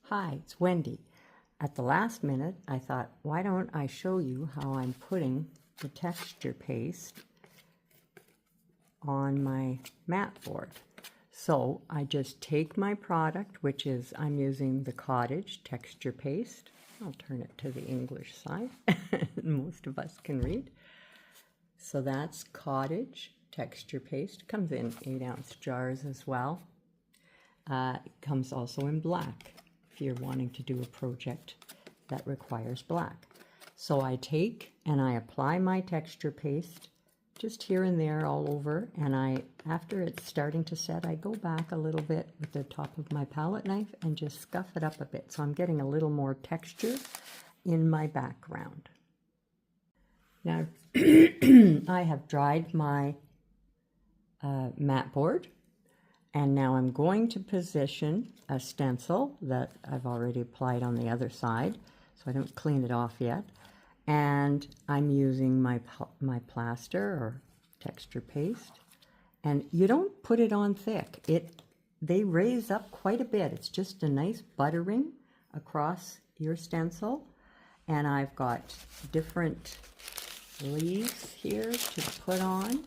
Hi, it's Wendy. At the last minute, I thought, why don't I show you how I'm putting the texture paste on my mat board. So I just take my product, which is, I'm using the Cottage texture paste. I'll turn it to the English side. Most of us can read. So that's Cottage texture paste. Comes in 8-ounce jars as well. It comes also in black if you're wanting to do a project that requires black. So I take and I apply my texture paste just here and there all over, and after it's starting to set, I go back a little bit with the top of my palette knife and just scuff it up a bit, so I'm getting a little more texture in my background. Now I have dried my mat board, and now I'm going to position a stencil that I've already applied on the other side, so I don't clean it off yet. And I'm using my plaster or texture paste, and you don't put it on thick. They raise up quite a bit. It's just a nice buttering across your stencil, and I've got different leaves here to put on.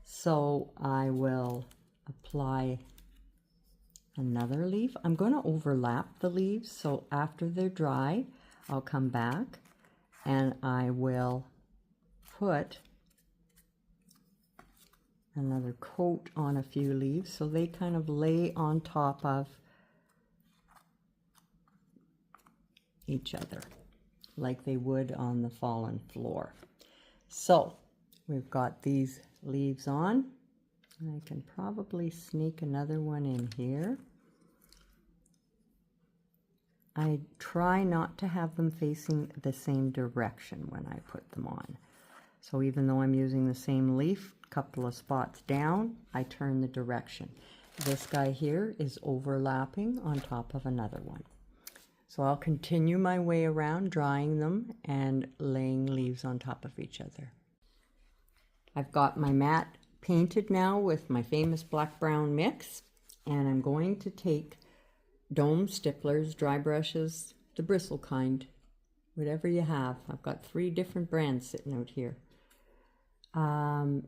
So I will apply another leaf. I'm going to overlap the leaves, so after they're dry, I'll come back and I will put another coat on a few leaves so they kind of lay on top of each other like they would on the fallen floor. So we've got these leaves on, and I can probably sneak another one in here. I try not to have them facing the same direction when I put them on. So even though I'm using the same leaf, a couple of spots down, I turn the direction. This guy here is overlapping on top of another one. So I'll continue my way around, drying them and laying leaves on top of each other. I've got my mat painted now with my famous black-brown mix, and I'm going to take dome stipplers, dry brushes, the bristle kind, whatever you have. I've got 3 different brands sitting out here. I'm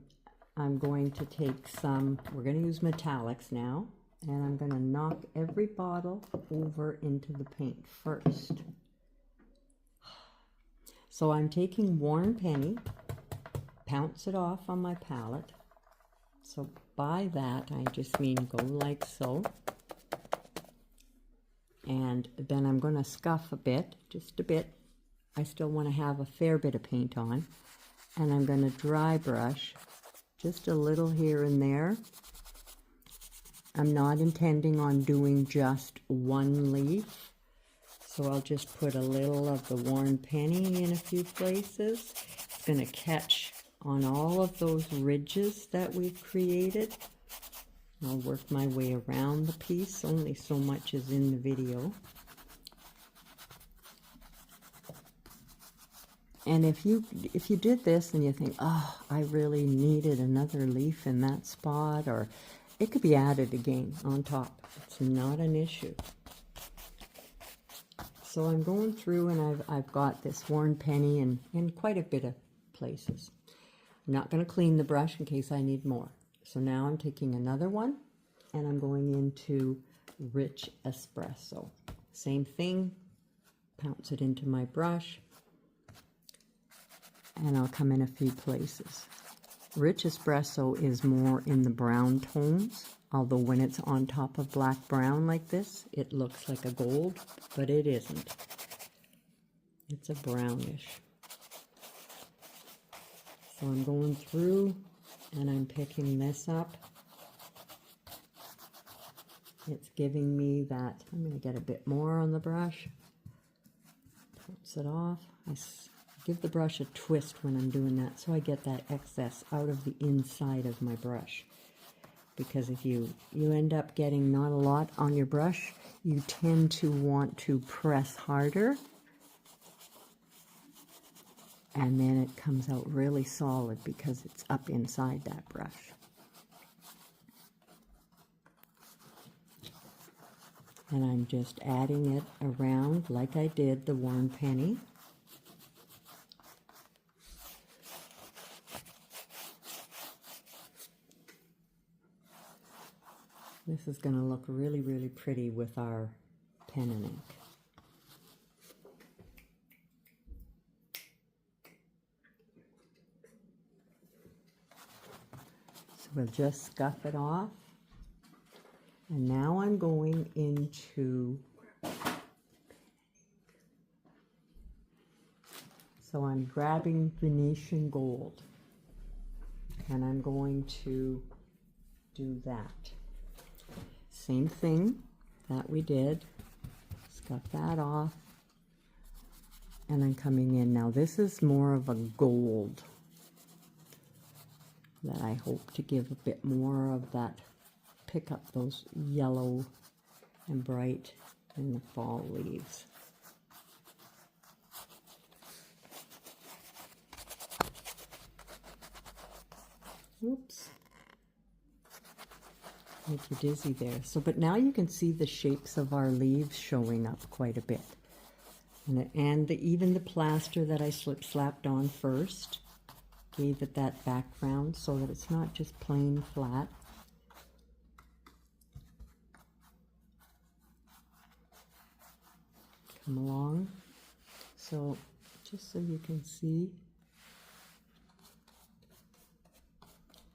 going to take some, we're going to use metallics now, and I'm going to knock every bottle over into the paint first. So I'm taking worn penny, pounce it off on my palette. So by that, I just mean go like so. And then I'm going to scuff a bit, just a bit. I still want to have a fair bit of paint on. And I'm going to dry brush just a little here and there. I'm not intending on doing just one leaf, so I'll just put a little of the worn penny in a few places. It's going to catch on all of those ridges that we've created. I'll work my way around the piece. Only so much is in the video. And if you did this and you think, oh, I really needed another leaf in that spot, or it could be added again on top. It's not an issue. So I'm going through, and I've got this worn penny in quite a bit of places. I'm not going to clean the brush in case I need more. So now I'm taking another one, and I'm going into Rich Espresso. Same thing, pounce it into my brush, and I'll come in a few places. Rich Espresso is more in the brown tones, although when it's on top of black brown like this, it looks like a gold, but it isn't. It's a brownish. So I'm going through and I'm picking this up. It's giving me that, I'm going to get a bit more on the brush. Pounce it off. I give the brush a twist when I'm doing that so I get that excess out of the inside of my brush. Because if you end up getting not a lot on your brush, you tend to want to press harder. And then it comes out really solid because it's up inside that brush. and I'm just adding it around like I did the worn penny. This is going to look really, really pretty with our pen and ink. So we'll just scuff it off. And now I'm going into, so I'm grabbing Venetian gold, and I'm going to do that. Same thing that we did, scuff that off, and I'm coming in. Now this is more of a gold that I hope to give a bit more of that, pick up those yellow and bright in the fall leaves. Oops. Make you dizzy there. So, but now you can see the shapes of our leaves showing up quite a bit. And even the plaster that I slapped on first gave it that background so that it's not just plain flat. Come along. So, just so you can see.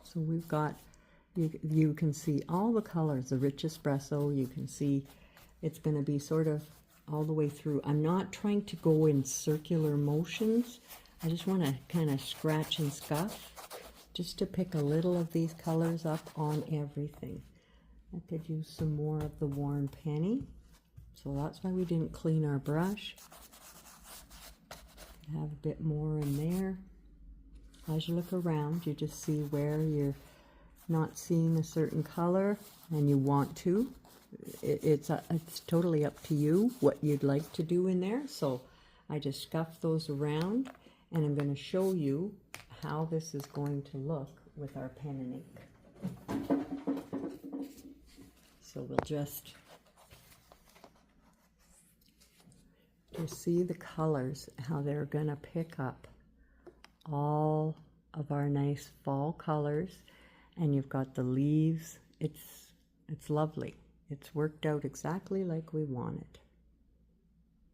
So we've got, you can see all the colors, the rich espresso. You can see it's going to be sort of all the way through. I'm not trying to go in circular motions. I just want to kind of scratch and scuff just to pick a little of these colors up on everything. I could use some more of the worn penny. So that's why we didn't clean our brush. Have a bit more in there. As you look around, you just see where you're not seeing a certain color and you want to. It's totally up to you what you'd like to do in there. So I just scuff those around, and I'm going to show you how this is going to look with our pen and ink. So we'll just see the colors, how they're going to pick up all of our nice fall colors. And you've got the leaves. It's lovely. It's worked out exactly like we want it.